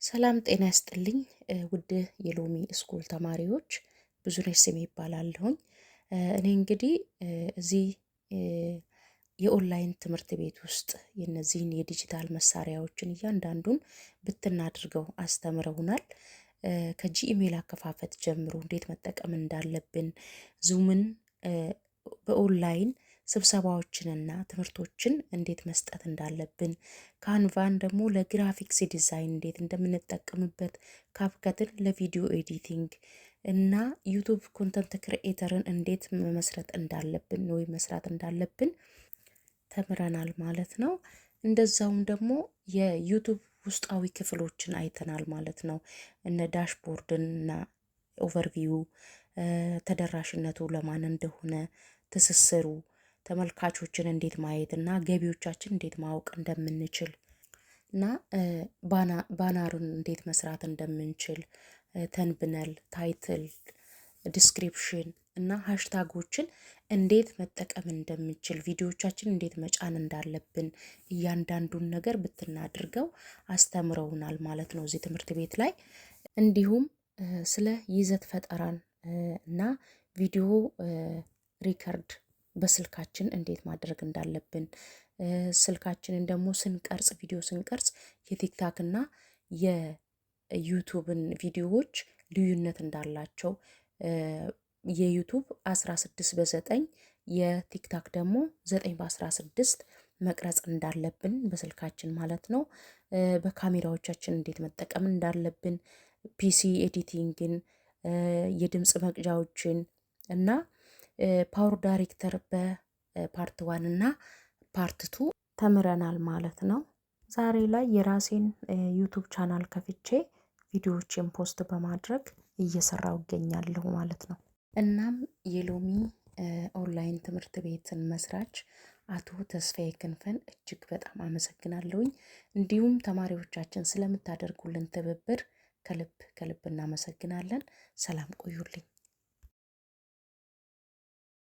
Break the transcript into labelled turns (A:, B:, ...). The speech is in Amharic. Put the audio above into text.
A: ሰላም ጤና ያስጥልኝ ውድ የሎሚ ስኩል ተማሪዎች ብዙነሽ ስሜ ይባላለሁኝ። እኔ እንግዲህ እዚህ የኦንላይን ትምህርት ቤት ውስጥ የነዚህን የዲጂታል መሳሪያዎችን እያንዳንዱን ብትን አድርገው አስተምረውናል። ከጂኢሜል አከፋፈት ጀምሮ እንዴት መጠቀም እንዳለብን፣ ዙምን በኦንላይን ስብሰባዎችንና ትምህርቶችን እንዴት መስጠት እንዳለብን፣ ካንቫን ደግሞ ለግራፊክስ ዲዛይን እንዴት እንደምንጠቀምበት፣ ካፕከትን ለቪዲዮ ኤዲቲንግ እና ዩቲዩብ ኮንተንት ክሪኤተርን እንዴት መመስረት እንዳለብን ወይ መስራት እንዳለብን ተምረናል ማለት ነው። እንደዛውም ደግሞ የዩቲዩብ ውስጣዊ ክፍሎችን አይተናል ማለት ነው። እነ ዳሽቦርድን እና ኦቨርቪው፣ ተደራሽነቱ ለማን እንደሆነ፣ ትስስሩ፣ ተመልካቾችን እንዴት ማየት እና ገቢዎቻችን እንዴት ማወቅ እንደምንችል እና ባናርን እንዴት መስራት እንደምንችል፣ ተንብነል፣ ታይትል፣ ዲስክሪፕሽን እና ሃሽታጎችን እንዴት መጠቀም እንደምንችል፣ ቪዲዮዎቻችን እንዴት መጫን እንዳለብን እያንዳንዱን ነገር ብትናድርገው አስተምረውናል ማለት ነው እዚህ ትምህርት ቤት ላይ። እንዲሁም ስለ ይዘት ፈጠራን እና ቪዲዮ ሪከርድ በስልካችን እንዴት ማድረግ እንዳለብን፣ ስልካችንን ደግሞ ስንቀርጽ ቪዲዮ ስንቀርጽ የቲክታክ እና የዩቲዩብን ቪዲዮዎች ልዩነት እንዳላቸው፣ የዩቲዩብ 16:9 የቲክታክ ደግሞ 9:16 መቅረጽ እንዳለብን በስልካችን ማለት ነው። በካሜራዎቻችን እንዴት መጠቀም እንዳለብን፣ ፒሲ ኤዲቲንግን፣ የድምጽ መቅጃዎችን እና ፓወር ዳይሬክተር በፓርት 1 እና ፓርት 2 ተምረናል ማለት ነው። ዛሬ ላይ የራሴን ዩቲዩብ ቻናል ከፍቼ ቪዲዮዎችን ፖስት በማድረግ እየሰራው እገኛለሁ ማለት ነው። እናም የሎሚ ኦንላይን ትምህርት ቤትን መስራች አቶ ተስፋዬ ክንፈን እጅግ በጣም አመሰግናለሁኝ። እንዲሁም ተማሪዎቻችን ስለምታደርጉልን ትብብር ከልብ እናመሰግናለን። ሰላም ቆዩልኝ።